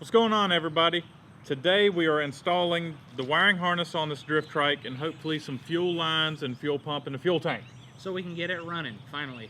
What's going on, everybody? Today we are installing the wiring harness on this drift trike and hopefully some fuel lines and fuel pump in the fuel tank. So we can get it running, finally,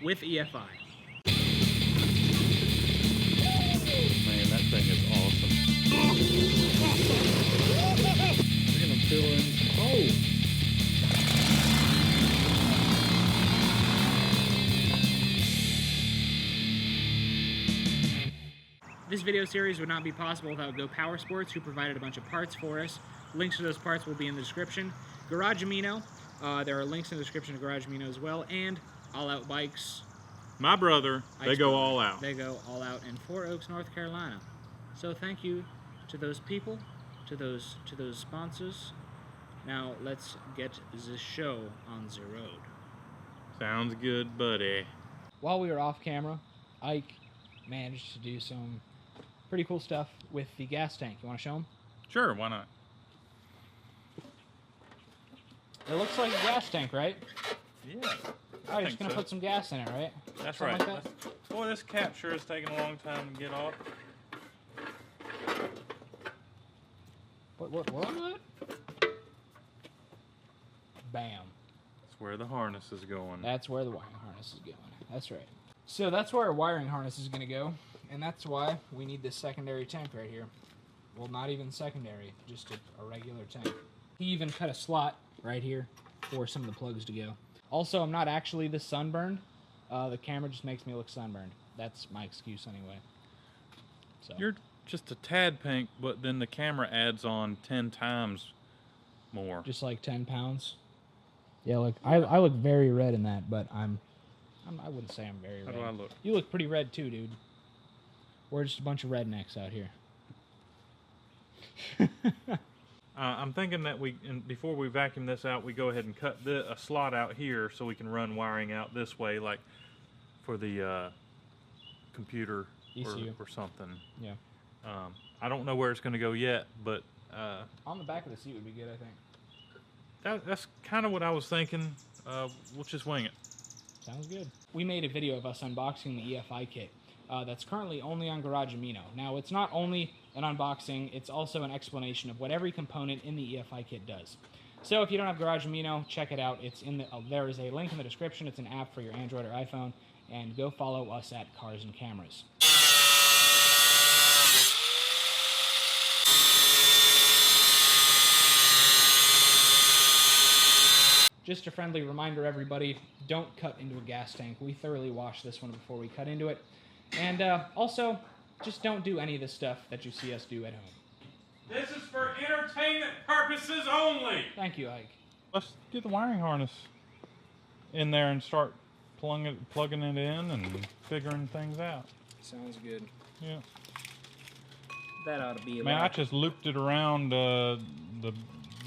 with EFI. Man, that thing is awesome. We're gonna fill in some holes. This video series would not be possible without Go Power Sports, who provided a bunch of parts for us. Links to those parts will be in the description. Garage Amino, there are links in the description to Garage Amino as well, and All Out Bikes. My brother, they go all out. They go all out in Four Oaks, North Carolina. So thank you to those people, to those sponsors. Now let's get the show on the road. Sounds good, buddy. While we were off camera, Ike managed to do some pretty cool stuff with the gas tank. You want to show them? Sure, why not? It looks like a gas tank, right? Yeah. Oh, you're just going to put some gas in it, right? That's Something right. like that? Boy, this cap sure is taking a long time to get off. What? Bam. That's where the harness is going. That's where the wiring harness is going. That's right. So that's where our wiring harness is going to go, and that's why we need this secondary tank right here. Well, not even secondary, just a regular tank. He even cut a slot right here for some of the plugs to go. Also, I'm not actually this sunburned. The camera just makes me look sunburned. That's my excuse anyway. So. You're just a tad pink, but then the camera adds on 10 times more. Just like 10 pounds? Yeah, look, I look very red in that, but I wouldn't say I'm very red. How do I look? You look pretty red too, dude. We're just a bunch of rednecks out here. I'm thinking that before we vacuum this out, we go ahead and cut a slot out here so we can run wiring out this way, like for the computer or something. Yeah. I don't know where it's going to go yet, but on the back of the seat would be good, I think. That's kind of what I was thinking. We'll just wing it. Sounds good. We made a video of us unboxing the EFI kit. That's currently only on Garage Amino. Now, it's not only an unboxing, it's also an explanation of what every component in the EFI kit does. So if you don't have Garage Amino, check it out. It's in there is a link in the description. It's an app for your Android or iPhone. And go follow us at CarsandCameras. Just a friendly reminder, everybody, don't cut into a gas tank. We thoroughly washed this one before we cut into it. And also, just don't do any of the stuff that you see us do at home. This is for entertainment purposes only. Thank you, Ike. Let's get the wiring harness in there and start plugging it in and figuring things out. Sounds good. Yeah. That ought to be Man, I just looped it around the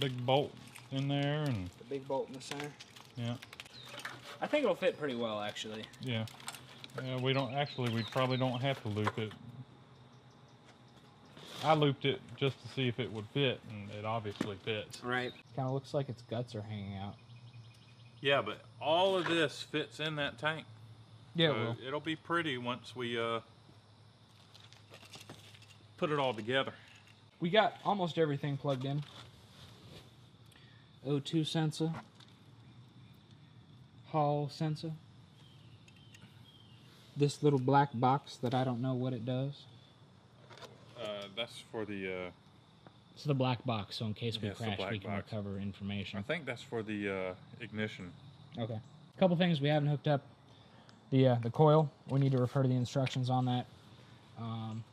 big bolt in there and the big bolt in the center. Yeah. I think it'll fit pretty well, actually. Yeah. We probably don't have to loop it. I looped it just to see if it would fit, and it obviously fits. Right. Kind of looks like its guts are hanging out. Yeah, but all of this fits in that tank. Yeah, so it will. It'll be pretty once we put it all together. We got almost everything plugged in. O2 sensor. Hall sensor. This little black box that I don't know what it does. That's for the... It's the black box, so in case we Yes, the crash, black we can box. recover information. I think that's for the ignition. Okay. A couple things we haven't hooked up. The coil, we need to refer to the instructions on that. And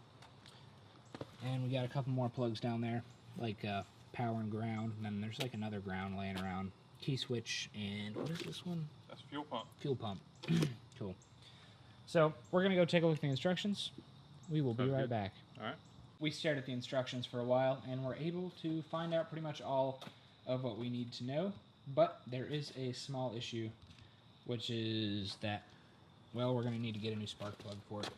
we got a couple more plugs down there, like power and ground, and then there's like another ground laying around. Key switch, and what is this one? That's fuel pump. Fuel pump. Cool. So we're gonna go take a look at the instructions. We will be right back. All right. We stared at the instructions for a while and were able to find out pretty much all of what we need to know, but there is a small issue, which is that, well, we're gonna need to get a new spark plug for it.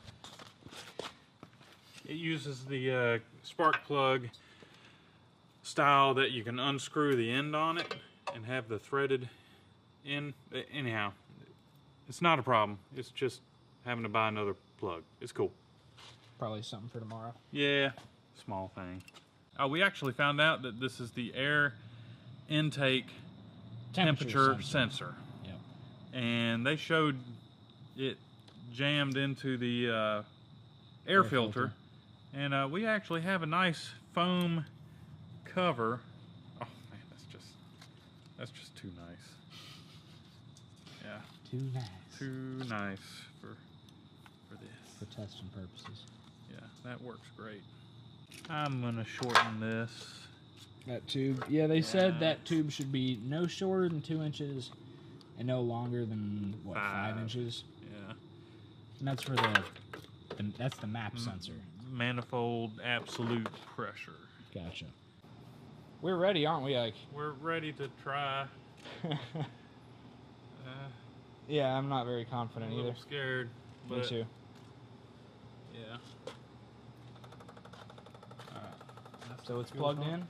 It uses the spark plug style that you can unscrew the end on it and have the threaded end. Anyhow, it's not a problem. It's just having to buy another plug. It's cool. Probably something for tomorrow. Yeah, small thing. Oh, we actually found out that this is the air intake temperature sensor. Yep. And they showed it jammed into the air filter. And we actually have a nice foam cover. Oh man, that's just too nice. Yeah. Too nice. Too nice for this. For testing purposes. Yeah, that works great. I'm gonna shorten this. That tube. Yeah, they said that tube should be no shorter than 2 inches and no longer than, what, 5 inches? Yeah. And that's for that's the map sensor. Manifold absolute pressure. Gotcha. We're ready, aren't we, Ike? We're ready to try. Yeah, I'm not very confident I'm a either. little scared. Me too. Yeah. So it's plugged in.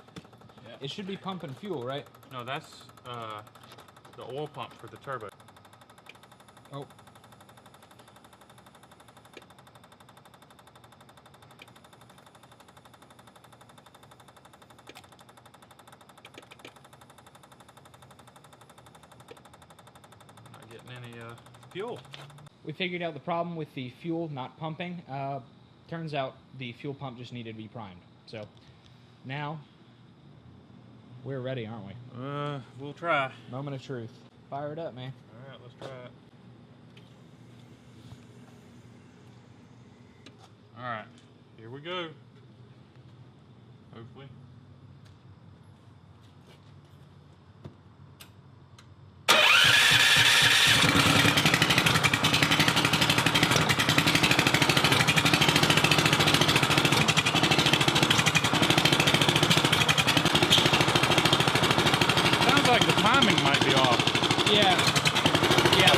Yeah. It should be pumping fuel, right? No, that's the oil pump for the turbo. Oh. Not getting any fuel. We figured out the problem with the fuel not pumping. Turns out the fuel pump just needed to be primed. So now we're ready, aren't we? We'll try. Moment of truth. Fire it up, man. All right, let's try it. All right, here we go. Hopefully. Sounds like the timing might be off. Yeah. Yeah.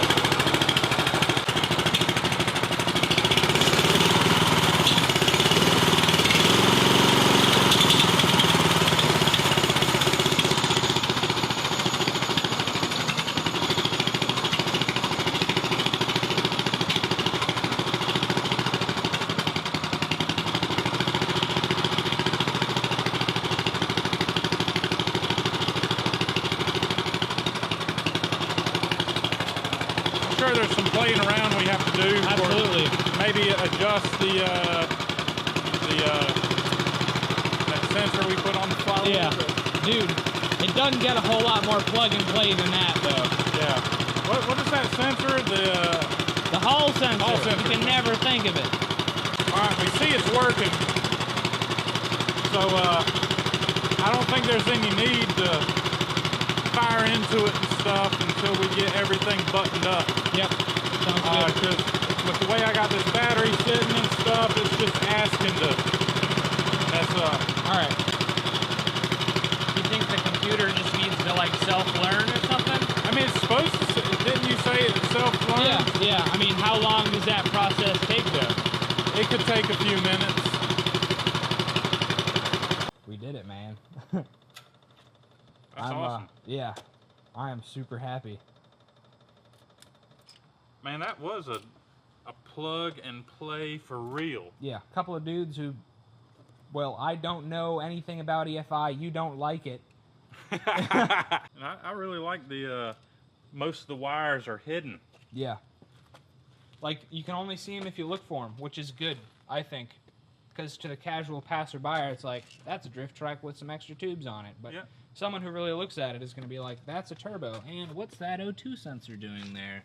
Sure, there's some playing around we have to do. Absolutely. Maybe adjust that sensor we put on the flywheel. Yeah. Dude, it doesn't get a whole lot more plug and play than that, though. Yeah. What is that sensor? The Hall sensor. Hall sensor. You can never think of it. All right, we see it's working. So I don't think there's any need to fire into it and stuff until we get everything buttoned up. Yep. Sounds good. Because with the way I got this battery sitting and stuff, it's just asking to mess up. All right. You think the computer just needs to like self-learn or something? I mean, it's supposed to. Didn't you say it self-learns? Yeah. Yeah. I mean, how long does that process take, though? It could take a few minutes. We did it, man. That's awesome. Yeah. I am super happy. Man, that was a plug and play for real. Yeah. A couple of dudes who, well, I don't know anything about EFI. You don't like it. And I really like the most of the wires are hidden. Yeah. Like, you can only see them if you look for them, which is good, I think. Because to the casual passerby, it's like, that's a drift trike with some extra tubes on it. But someone who really looks at it is going to be like, that's a turbo. And what's that O2 sensor doing there?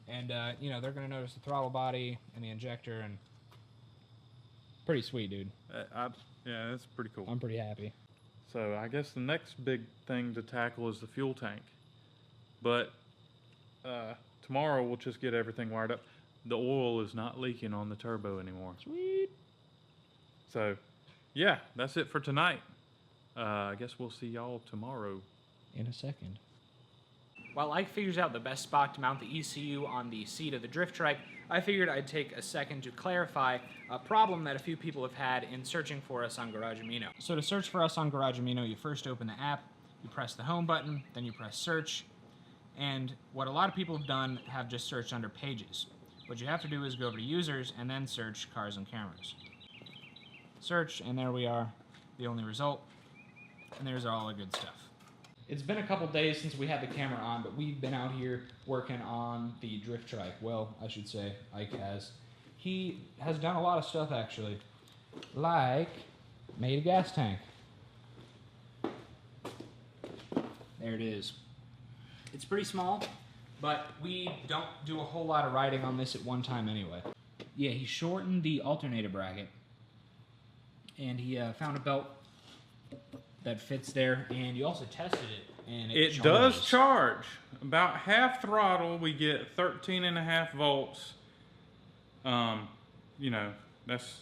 And, you know, they're going to notice the throttle body and the injector. And pretty sweet, dude. Yeah, that's pretty cool. I'm pretty happy. So I guess the next big thing to tackle is the fuel tank. But tomorrow we'll just get everything wired up. The oil is not leaking on the turbo anymore. Sweet. So, yeah, that's it for tonight. I guess we'll see y'all tomorrow. In a second. While Ike figures out the best spot to mount the ECU on the seat of the drift trike, I figured I'd take a second to clarify a problem that a few people have had in searching for us on Garage Amino. So to search for us on Garage Amino, you first open the app, you press the home button, then you press search, and what a lot of people have done have just searched under pages. what you have to do is go over to users and then search Cars and Cameras. Search, and there we are, the only result, and there's all the good stuff. It's been a couple days since we had the camera on, but we've been out here working on the drift trike. Well, I should say Ike has. He has done a lot of stuff actually, like made a gas tank. There it is. It's pretty small, but we don't do a whole lot of riding on this at one time anyway. Yeah, he shortened the alternator bracket, and he found a belt that fits there, and you also tested it, and it does charge. About half throttle, we get 13.5 volts. You know, that's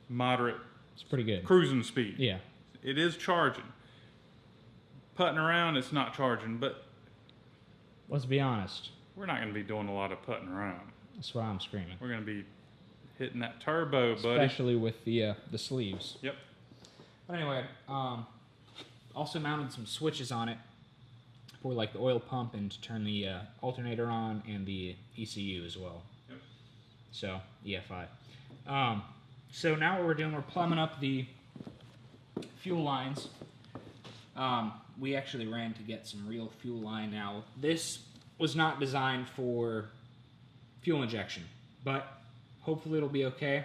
moderate. It's pretty good. Cruising speed. Yeah. It is charging. Putting around, it's not charging, but let's be honest. We're not going to be doing a lot of putting around. That's why I'm screaming. We're going to be hitting that turbo, buddy. Especially with the sleeves. Yep. But anyway, also mounted some switches on it for like the oil pump and to turn the alternator on, and the ECU as well. Yep. So, EFI. So now what we're doing, we're plumbing up the fuel lines. We actually ran to get some real fuel line. Now, this was not designed for fuel injection, but hopefully it'll be okay.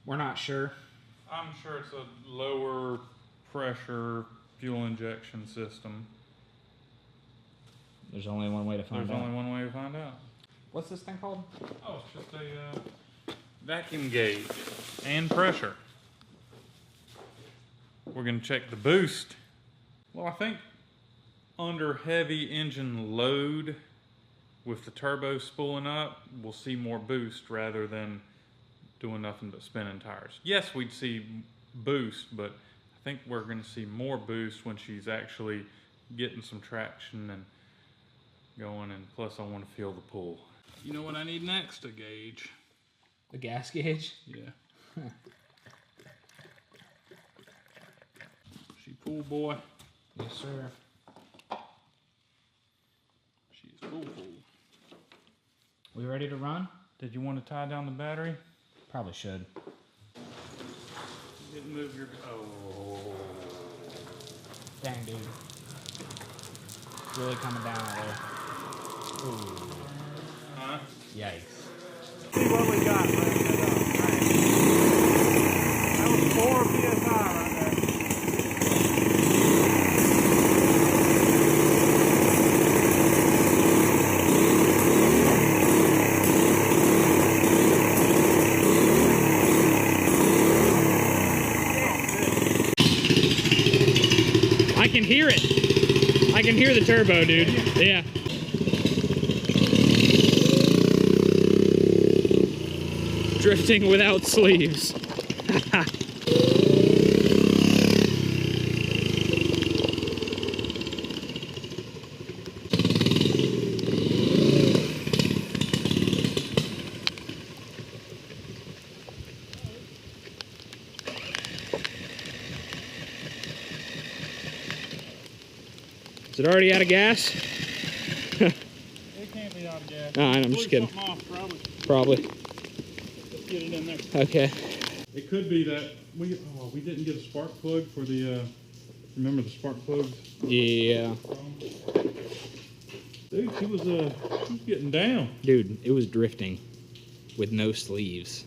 We're not sure. I'm sure it's a lower pressure fuel injection system. There's only one way to find out. There's only one way to find out. What's this thing called? Oh, it's just a vacuum gauge and pressure. We're going to check the boost. Well, I think under heavy engine load, with the turbo spooling up, we'll see more boost rather than doing nothing but spinning tires. Yes, we'd see boost, but I think we're going to see more boost when she's actually getting some traction and going, and plus I want to feel the pull. You know what I need next? A gauge. The gas gauge? Yeah. She pull, boy. Yes, sir. She's full. We ready to run? Did you want to tie down the battery? Probably should. You didn't move your... Oh. Dang, dude. It's really coming down out there. Ooh. Huh? Yikes. See what we got. That was 4 PSI right there. I can hear it. I can hear the turbo, dude. Yeah. Drifting without sleeves. Is it already out of gas? It can't be out of gas. Oh, I'm just kidding. Off, Probably. Let's get it in there. Okay. It could be that we didn't get a spark plug for the, remember the spark plugs? Yeah. Dude, she was getting down. Dude, it was drifting with no sleeves.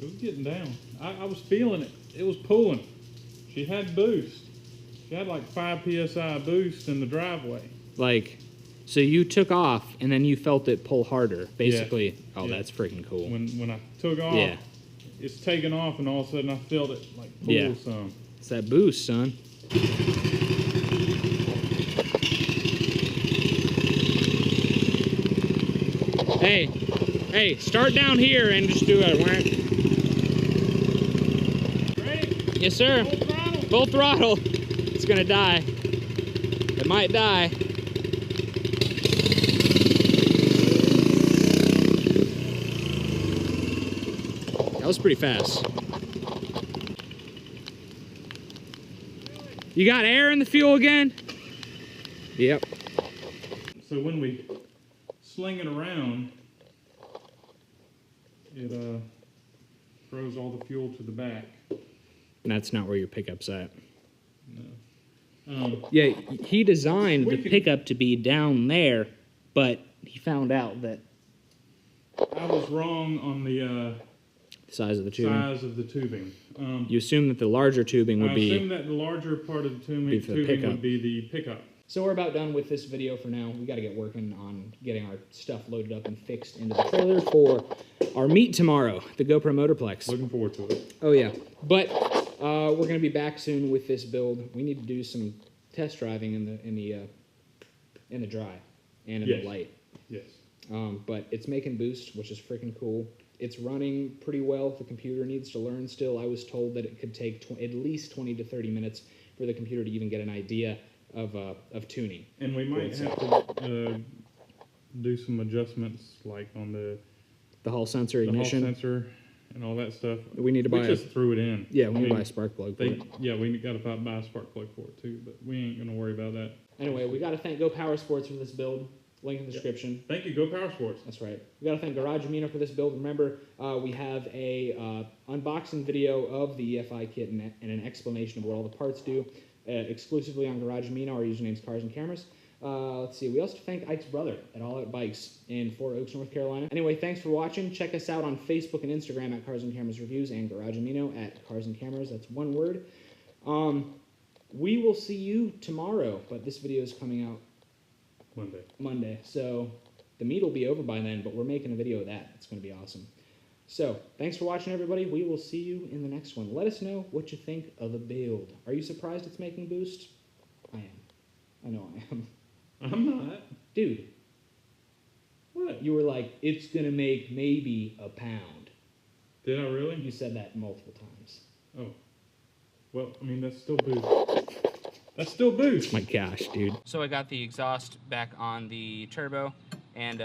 It was getting down. I was feeling it. It was pulling. She had boost. She had like 5 PSI boost in the driveway. Like, so you took off and then you felt it pull harder, basically. Yeah. Oh, Yeah. that's freaking cool. When I took off, Yeah. it's taken off, and all of a sudden I felt it like pull Yeah. some. It's that boost, son. Hey, start down here and just do it. Ready? Yes, sir. Full throttle. Full throttle. It's gonna die. It might die. That was pretty fast. You got air in the fuel again? Yep. So when we sling it around, it throws all the fuel to the back. And that's not where your pickup's at. No. Yeah, he designed the pickup to be down there, but he found out that I was wrong on the size of the tubing. You assume that the larger tubing would I be... assume that the larger part of the tubing would be the pickup. So we're about done with this video for now. We got to get working on getting our stuff loaded up and fixed into the trailer for our meet tomorrow, the GoPro Motorplex. Looking forward to it. Oh yeah, but we're going to be back soon with this build. We need to do some test driving in the dry and in the light. Yes. But it's making boost, which is freaking cool. It's running pretty well. The computer needs to learn still. I was told that it could take at least 20 to 30 minutes for the computer to even get an idea of tuning. And we might have to do some adjustments, like on the Hall sensor ignition. The Hall sensor and all that stuff. We need to buy. We just threw it in. Yeah, we need to buy a spark plug for it. Yeah, we got to buy a spark plug for it too, but we ain't gonna worry about that. Anyway, we got to thank Go Power Sports for this build. Link in the description. Thank you, Go Power Sports. That's right. We got to thank Garage Amino for this build. Remember, we have a unboxing video of the EFI kit and an explanation of what all the parts do, exclusively on Garage Amino. Our username's CarsandCameras. Let's see. We also thank Ike's brother at All Out Bikes in Fort Oaks, North Carolina. Anyway, thanks for watching. Check us out on Facebook and Instagram at CarsandCameras Reviews and Garage Amino at CarsandCameras. That's one word. We will see you tomorrow, but this video is coming out Monday. So the meet will be over by then, but we're making a video of that. It's going to be awesome. So thanks for watching, everybody. We will see you in the next one. Let us know what you think of the build. Are you surprised it's making boost? I am. I know I am. I'm not. Dude. What? You were like, it's going to make maybe a pound. Did I really? You said that multiple times. Oh. Well, I mean, that's still boost. That's still boost. My gosh, dude. So I got the exhaust back on the turbo, and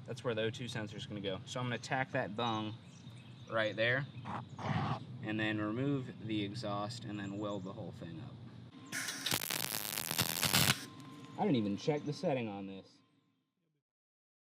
that's where the O2 sensor is going to go. So I'm going to tack that bung right there, and then remove the exhaust, and then weld the whole thing up. I didn't even check the setting on this.